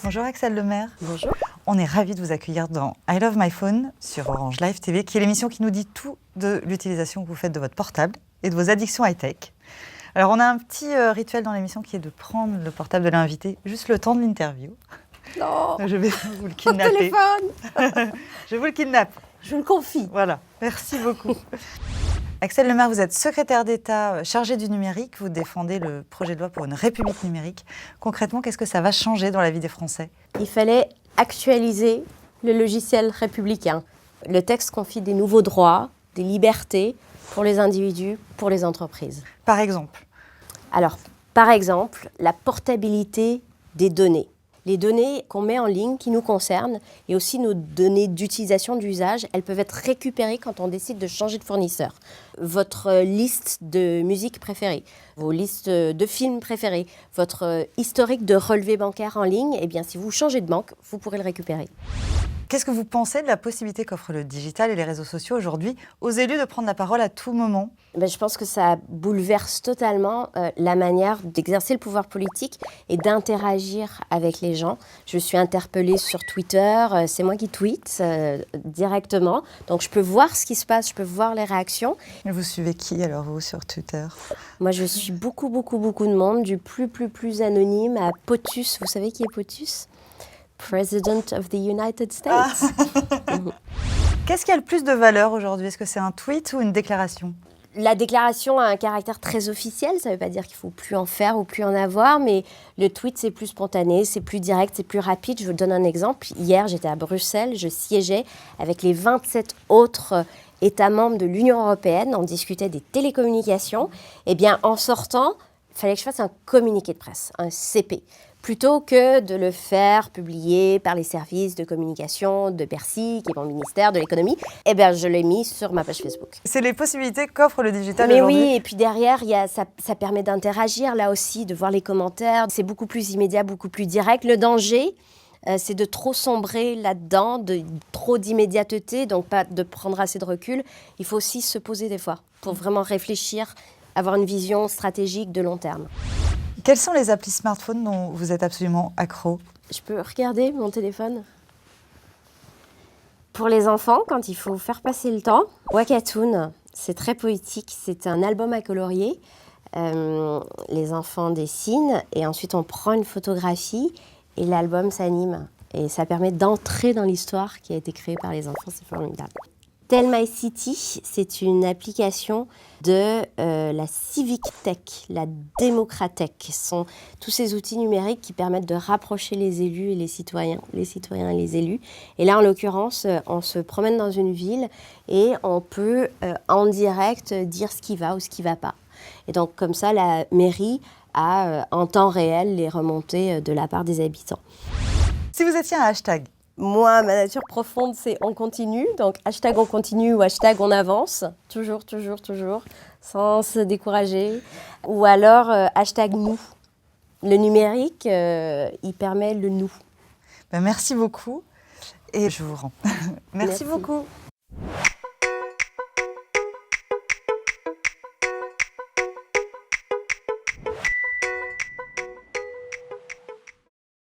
Bonjour Axelle Lemaire. Bonjour. On est ravis de vous accueillir dans I Love My Phone sur Orange Live TV, qui est l'émission qui nous dit tout de l'utilisation que vous faites de votre portable et de vos addictions high-tech. Alors on a un petit rituel dans l'émission qui est de prendre le portable de l'invité juste le temps de l'interview. Non. Je vais vous le kidnapper. Téléphone. Je vous le kidnappe. Je le confie. Voilà, merci beaucoup. Axelle Lemaire, vous êtes secrétaire d'État chargée du numérique. Vous défendez le projet de loi pour une république numérique. Concrètement, qu'est-ce que ça va changer dans la vie des Français ? Il fallait actualiser le logiciel républicain. Le texte confie des nouveaux droits, des libertés pour les individus, pour les entreprises. Par exemple ? Alors, par exemple, la portabilité des données. Les données qu'on met en ligne, qui nous concernent, et aussi nos données d'utilisation, d'usage, elles peuvent être récupérées quand on décide de changer de fournisseur. Votre liste de musique préférée, vos listes de films préférés, votre historique de relevé bancaire en ligne, eh bien, si vous changez de banque, vous pourrez le récupérer. Qu'est-ce que vous pensez de la possibilité qu'offrent le digital et les réseaux sociaux aujourd'hui aux élus de prendre la parole à tout moment ? Je pense que ça bouleverse totalement la manière d'exercer le pouvoir politique et d'interagir avec les gens. Je suis interpellée sur Twitter, c'est moi qui tweete directement. Donc je peux voir ce qui se passe, je peux voir les réactions. Vous suivez qui alors vous sur Twitter ? Moi je suis beaucoup de monde, du plus anonyme à POTUS. Vous savez qui est POTUS ? President of the United States. Qu'est-ce qui a le plus de valeur aujourd'hui ? Est-ce que c'est un tweet ou une déclaration ? La déclaration a un caractère très officiel, ça ne veut pas dire qu'il ne faut plus en faire ou plus en avoir, mais le tweet c'est plus spontané, c'est plus direct, c'est plus rapide. Je vous donne un exemple. Hier, j'étais à Bruxelles, je siégeais avec les 27 autres États membres de l'Union européenne, on discutait des télécommunications. Eh bien, en sortant, il fallait que je fasse un communiqué de presse, un CP. Plutôt que de le faire publier par les services de communication de Bercy, qui est mon ministère de l'économie, eh bien, je l'ai mis sur ma page Facebook. C'est les possibilités qu'offre le digital Mais aujourd'hui. oui, et puis derrière, ça permet d'interagir là aussi, de voir les commentaires. C'est beaucoup plus immédiat, beaucoup plus direct. Le danger, c'est de trop sombrer là-dedans, de trop d'immédiateté, donc pas de prendre assez de recul. Il faut aussi se poser des fois pour vraiment réfléchir, avoir une vision stratégique de long terme. Quelles sont les applis smartphone dont vous êtes absolument accro ? Je peux regarder mon téléphone ? Pour les enfants, quand il faut faire passer le temps, Wakatoon, c'est très poétique, c'est un album à colorier. Les enfants dessinent et ensuite on prend une photographie et l'album s'anime. Et ça permet d'entrer dans l'histoire qui a été créée par les enfants, c'est formidable. Tell My City, c'est une application de la Civic Tech, la Démocratech. Ce sont tous ces outils numériques qui permettent de rapprocher les élus et les citoyens et les élus. Et là, en l'occurrence, on se promène dans une ville et on peut en direct dire ce qui va ou ce qui ne va pas. Et donc, comme ça, la mairie a en temps réel les remontées de la part des habitants. Si vous étiez un hashtag ? Moi, ma nature profonde, c'est on continue. Donc, hashtag on continue ou hashtag on avance. Toujours, sans se décourager. Ou alors, hashtag nous. Le numérique, il permet le nous. Merci beaucoup et je vous rends. Merci beaucoup.